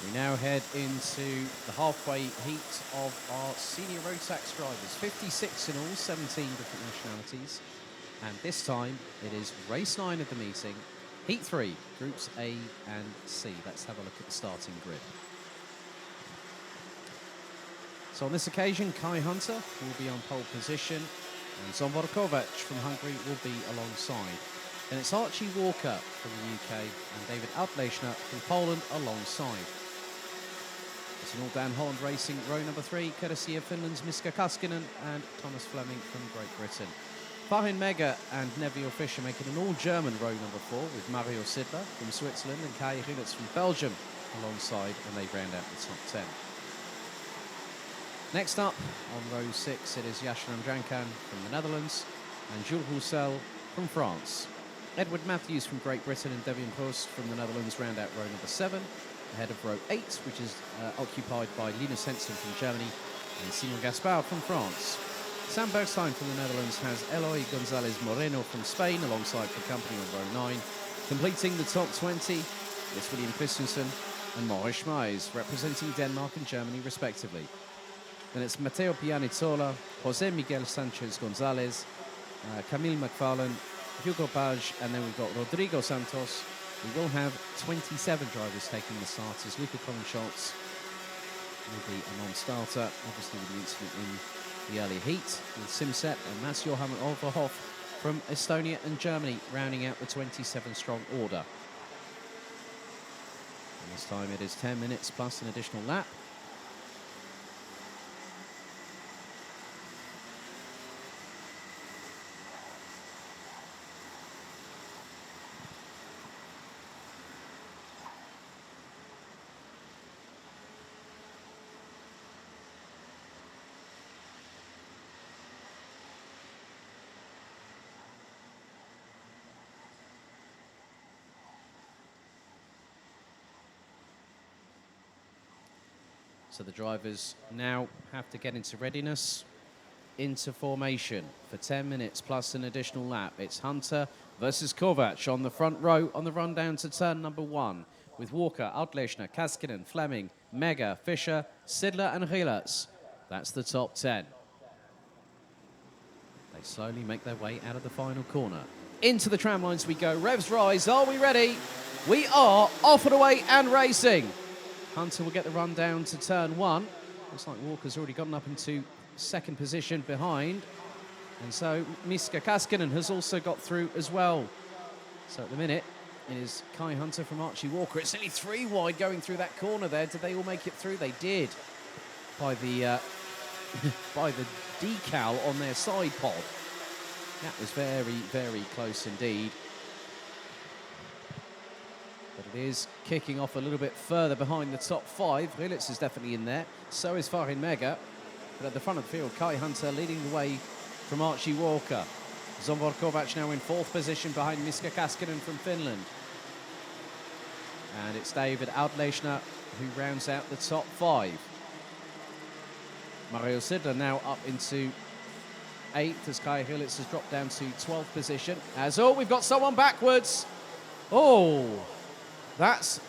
We now head into the halfway heat of our senior Rotax drivers. 56 in all, 17 different nationalities. And this time, it is race 9 of the meeting. Heat 3, groups A and C. Let's have a look at the starting grid. So on this occasion, Kai Hunter will be on pole position, and Zsombor Kovács from Hungary will be alongside. Then it's Archie Walker from the UK and David Altlechner from Poland alongside. It's an all-down Holland Racing row number 3, courtesy of Finland's Miska Kaskinen and Thomas Fleming from Great Britain. Farin Mega and Neville Fischer make it an all-German row number 4 with Mario Sidler from Switzerland and Kai Rilitz from Belgium alongside, and they round out the top 10. Next up, on row 6, it is Yashnam Jankan from the Netherlands and Jules Roussel from France. Edward Matthews from Great Britain and Devian Post from the Netherlands round out row number 7, ahead of row 8, which is occupied by Linus Henson from Germany and Simon Gaspard from France. Sam Bergstein from the Netherlands has Eloy Gonzalez Moreno from Spain alongside for company on row 9. Completing the top 20, it's William Christensen and Maurice Schmeis, representing Denmark and Germany respectively. Then it's Matteo Pianizola, Jose Miguel Sanchez Gonzalez, Camille McFarlane, Hugo Page, and then we've got Rodrigo Santos. We will have 27 drivers taking the start as Luca Colin Schultz will be a non-starter, obviously with the incident in the early heat, with Simset and Mats Johan Overhoff from Estonia and Germany rounding out the 27-strong order. And this time it is 10 minutes plus an additional lap. So the drivers now have to get into readiness, into formation for 10 minutes plus an additional lap. It's Hunter versus Kovács on the front row on the run down to turn number 1 with Walker, Altlechner, Kaskinen, Fleming, Mega, Fischer, Sidler and Rilitz. That's the top 10. They slowly make their way out of the final corner. Into the tram lines we go. Revs rise. Are we ready? We are off and away and racing. Hunter will get the run down to turn 1. Looks like Walker's already gotten up into second position behind. And so Miska Kaskinen has also got through as well. So at the minute, it is Kai Hunter from Archie Walker. It's only 3 wide going through that corner there. Did they all make it through? They did. By the by the decal on their side pod. That was very, very close indeed. But it is kicking off a little bit further behind the top 5. Rilitz is definitely in there. So is Farin Mega. But at the front of the field, Kai Hunter leading the way from Archie Walker. Zsombor Kovács now in 4th position behind Miska Kaskinen from Finland. And it's David Altlechner who rounds out the top 5. Mario Sidler now up into 8th as Kai Rilitz has dropped down to 12th position. We've got someone backwards. Oh, that's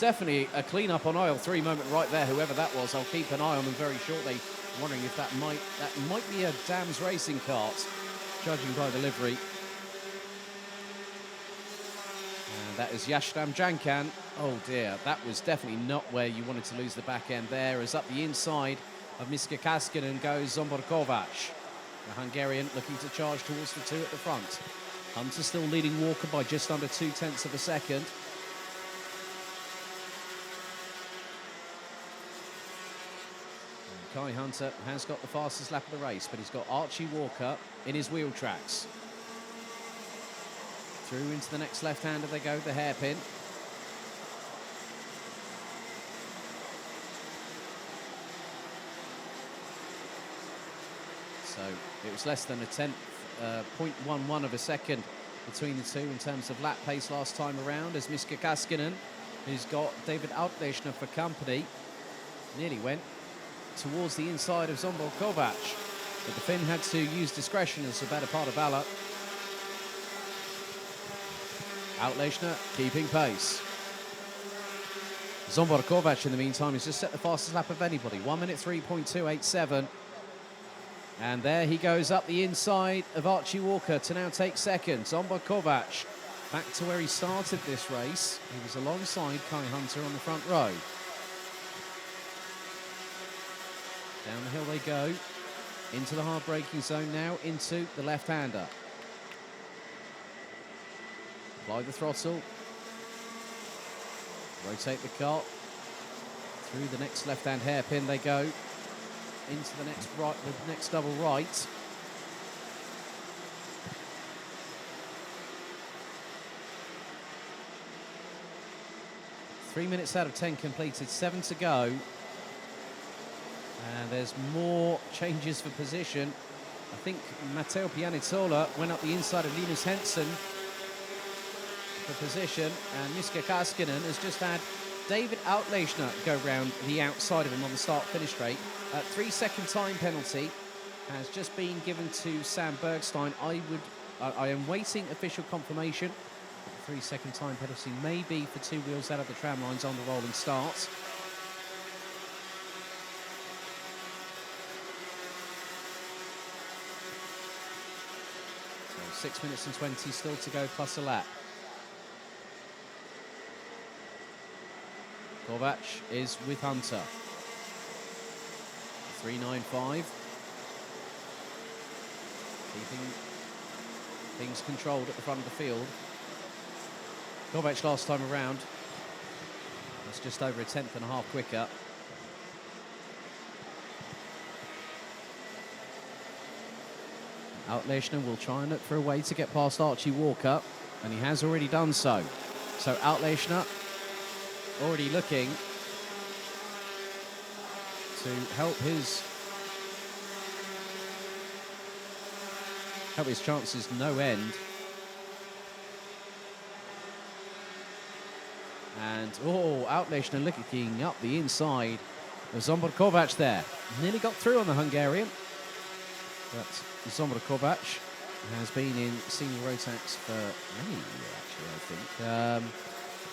definitely a clean-up on aisle 3 moment right there. Whoever that was, I'll keep an eye on them very shortly. Wondering if that might be a Dams racing cart, judging by the livery. And that is Yashnam Jankan. Oh dear, that was definitely not where you wanted to lose the back end there. As up the inside of Miska Kaskinen goes Zsombor Kovács. The Hungarian looking to charge towards the 2 at the front. Hunter still leading Walker by just under 0.2 of a second. Kai Hunter has got the fastest lap of the race, but he's got Archie Walker in his wheel tracks. Through into the next left-hander they go, the hairpin. So it was less than a 0.11 of a second between the two in terms of lap pace last time around, as Miska Kaskinen, who's got David Altlechner for company, nearly went towards the inside of Zsombor Kovács, but the Finn had to use discretion as the better part of Bala. Altlechner keeping pace. Zsombor Kovac, in the meantime, has just set the fastest lap of anybody. 1 minute 3.287. And there he goes up the inside of Archie Walker to now take second. Zsombor Kovac back to where he started this race. He was alongside Kai Hunter on the front row. Down the hill they go. Into the hard braking zone now, into the left-hander. Apply the throttle. Rotate the car. Through the next left-hand hairpin they go. Into the next right, the next double right. Three minutes out of 10 completed, 7 to go. And there's more changes for position. I think Matteo Pianezzola went up the inside of Linus Henson for position, and Miska Kaskinen has just had David Outleichner go round the outside of him on the start-finish straight. 3-second time penalty has just been given to Sam Bergstein. I am waiting official confirmation. The 3-second time penalty may be for 2 wheels out of the tram lines on the rolling starts. So 6 minutes and 20 still to go, plus a lap. Kovac is with Hunter. 3.95. Keeping things controlled at the front of the field. Kovac last time around was just over a tenth and a half quicker. Outleichner will try and look for a way to get past Archie Walker, and he has already done so. So Outleichner already looking to help his chances no end. And Outleichner looking up the inside of Zsombor Kovac there. Nearly got through on the Hungarian, but Zsombor Kovac has been in senior Rotax for many years, actually, I think.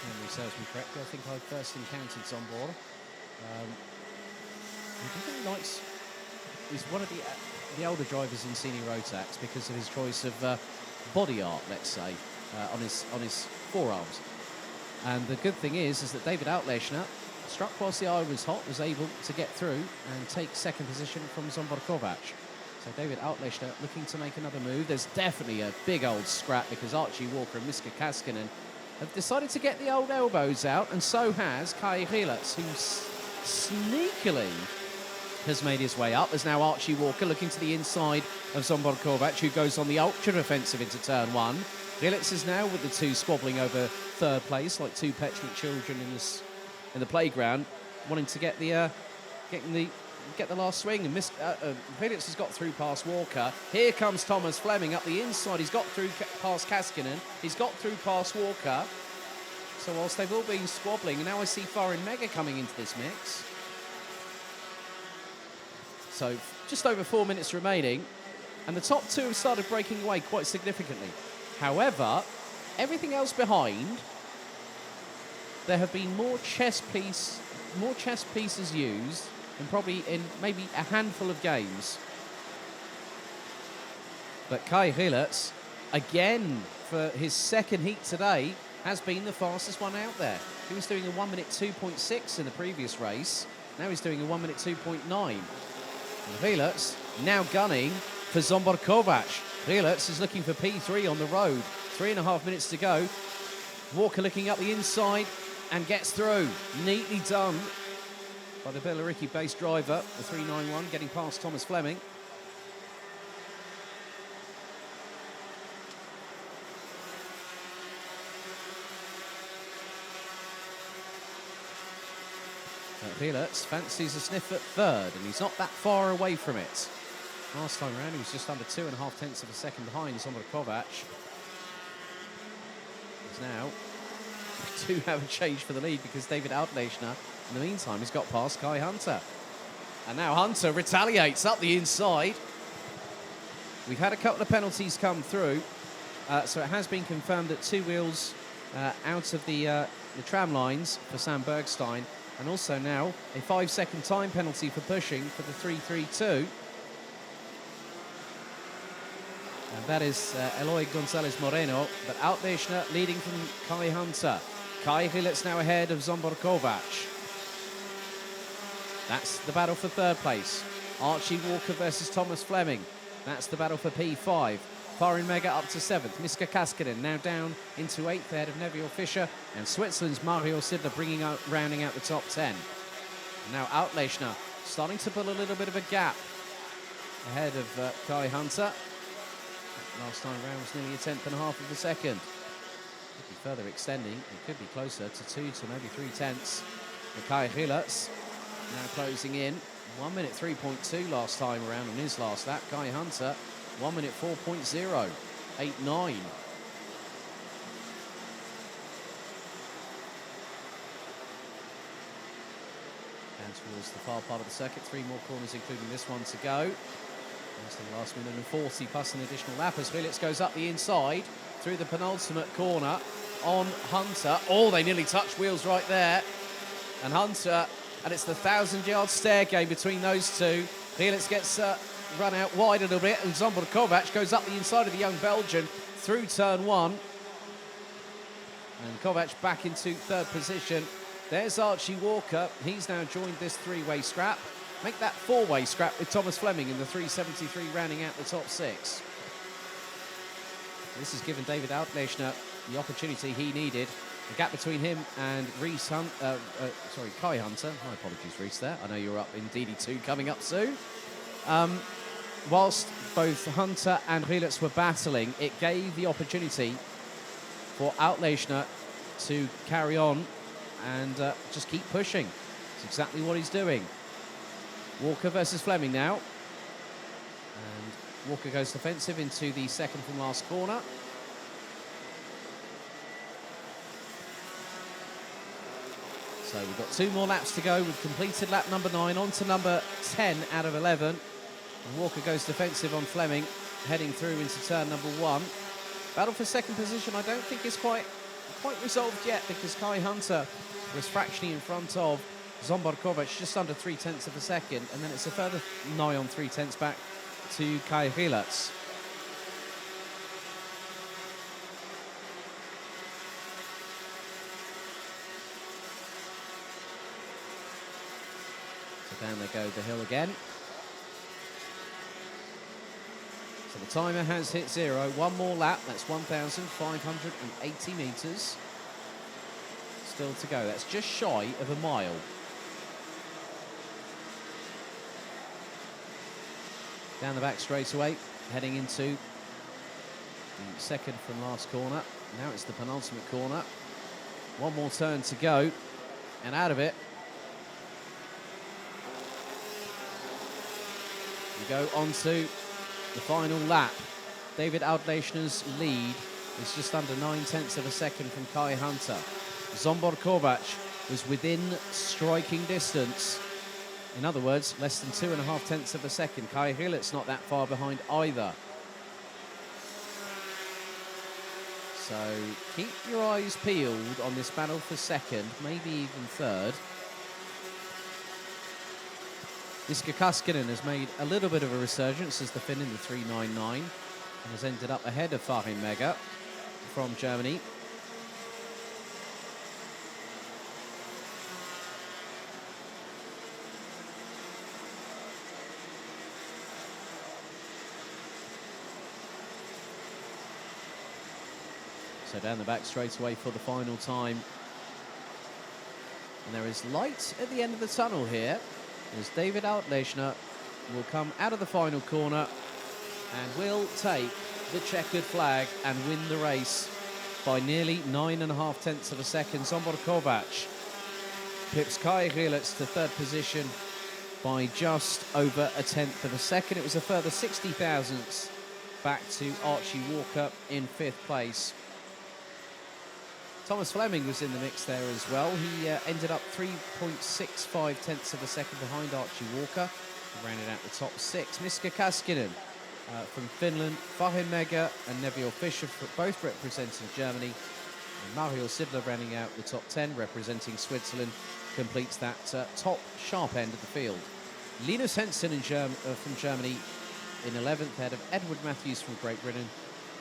Memory serves me correctly, I think I first encountered Zsombor. He likes, he's one of the older drivers in senior Rotax because of his choice of body art, let's say, on his forearms. And the good thing is that David Outleichner, struck whilst the eye was hot, was able to get through and take second position from Zsombor Kovac. So David Outleichner looking to make another move. There's definitely a big old scrap because Archie Walker and Miska Kaskinen have decided to get the old elbows out, and so has Kai Hillertz, who sneakily has made his way up. There's now Archie Walker looking to the inside of Zsombor Kovac, who goes on the ultra-offensive into turn one. Hillertz is now with the two squabbling over third place, like two petulant children in the playground, wanting to get the last swing. And Hillertz has got through past Walker. Here comes Thomas Fleming up the inside. He's got through past Kaskinen. He's got through past Walker. So whilst they've all been squabbling, and now I see Foreign Mega coming into this mix. So just over 4 minutes remaining, and the top two have started breaking away quite significantly. However, everything else behind, there have been more chess pieces used than probably in maybe a handful of games. But Kai Hillertz, again for his second heat today, has been the fastest one out there. He was doing a 1 minute 2.6 in the previous race. Now he's doing a 1 minute 2.9. And Hillertz now gunning for Zsombor Kovac. Hillertz is looking for P3 on the road. 3.5 minutes to go. Walker looking up the inside and gets through. Neatly done by the Billericay-based driver, the 391, getting past Thomas Fleming. Hillertz fancies a sniff at third, and he's not that far away from it. Last time around, he was just under 2.5 tenths of a second behind Zsombor Kovac. Now, we do have a change for the lead because David Outleichner, in the meantime, has got past Kai Hunter. And now Hunter retaliates up the inside. We've had a couple of penalties come through, so it has been confirmed that 2 wheels out of the tram lines for Sam Bergstein, and also now a 5-second time penalty for pushing for the 3-3-2. And that is Eloy Gonzalez Moreno, but Altlechner leading from Kai Hunter. Kai Hillet's now ahead of Zsombor Kovac. That's the battle for third place. Archie Walker versus Thomas Fleming. That's the battle for P5. Farin Mega up to 7th. Miska Kaskinen now down into 8th ahead of Neville Fischer. And Switzerland's Mario Sidler rounding out the top 10. And now Altlechner starting to pull a little bit of a gap ahead of Kai Hunter. Last time round was nearly a 1/10.5 of a second. Could be further extending. It could be closer to 2 to maybe 3/10. Kai Hillertz now closing in. 1 minute 3.2 last time around on his last lap. Kai Hunter 1 minute 4.0, 8.9. And towards the far part of the circuit, 3 more corners, including this one to go. That's the last minute and 40 plus an additional lap as Hilletz goes up the inside through the penultimate corner on Hunter. Oh, they nearly touch wheels right there. And Hunter, and it's the 1,000-yard stare game between those two. Hilletz gets run out wide a little bit, and Zsombor Kovac goes up the inside of the young Belgian through turn 1. And Kovac back into 3rd position. There's Archie Walker. He's now joined this 3-way scrap. Make that 4-way scrap with Thomas Fleming in the 373 rounding out the top 6. This has given David Altlechner the opportunity he needed. The gap between him and Kai Hunter. My apologies, Reese, there. I know you're up in DD2 coming up soon. Whilst both Hunter and Hilletz were battling, it gave the opportunity for Altlechner to carry on and just keep pushing. It's exactly what he's doing. Walker versus Fleming now. And Walker goes defensive into the second from last corner. So we've got 2 more laps to go. We've completed lap number 9 on to number 10 out of 11. And Walker goes defensive on Fleming, heading through into turn number 1. Battle for second position I don't think is quite resolved yet, because Kai Hunter was fractionally in front of Zsombor Kovac, just under 3/10 of a second, and then it's a further nigh on 3/10 back to Kai Hillertz. So down they go the hill again. So the timer has hit 0. 1 more lap, that's 1,580 metres. Still to go, that's just shy of a mile. Down the back straightaway, heading into the second from last corner. Now it's the penultimate corner. 1 more turn to go, and out of it we go on to the final lap. David Altlechner's lead is just under 9/10 of a second from Kai Hunter. Zsombor Kovac was within striking distance. In other words, less than 2.5 of a second. Kai Hillertz not that far behind either. So keep your eyes peeled on this battle for second, maybe even third. Miska Kaskinen has made a little bit of a resurgence as the Finn in the 399 and has ended up ahead of Farin Mega from Germany. So down the back straight away for the final time. And there is light at the end of the tunnel here, as David Altlechner will come out of the final corner and will take the checkered flag and win the race by nearly 9.5 of a second. Zsombor Kovac pips Kai Hillertz to 3rd position by just over 1/10 of a second. It was a further 60 thousandths back to Archie Walker in 5th place. Thomas Fleming was in the mix there as well. He ended up 3.65 of a second behind Archie Walker. He rounded out the top 6. Miska Kaskinen from Finland, Farin Mega and Neville Fischer, both representing Germany. And Mario Sidler rounding out the top 10, representing Switzerland, completes that top sharp end of the field. Linus Hensen from Germany in 11th, ahead of Edward Matthews from Great Britain.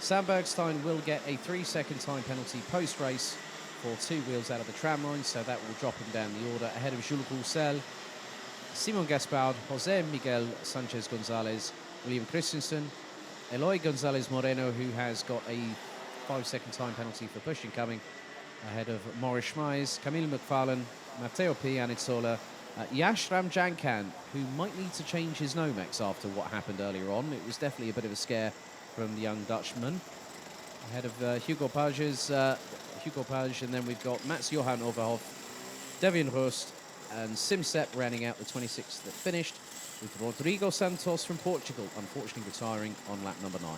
Sam Bergstein will get a 3-second time penalty post-race for 2 wheels out of the tram line, so that will drop him down the order, ahead of Jules Roussel, Simon Gaspard, Jose Miguel Sanchez Gonzalez, William Christensen, Eloy Gonzalez Moreno, who has got a 5-second time penalty for pushing coming, ahead of Maurice Schmeiss, Camille McFarlane, Matteo Pianizzola, Yash Ramjankan, who might need to change his Nomex after what happened earlier on. It was definitely a bit of a scare from the young Dutchman. Ahead of Hugo Page, and then we've got Mats Johan Overhoff, Devian Rust, and Simsep rounding out the 26th that finished, with Rodrigo Santos from Portugal, unfortunately retiring on lap number 9.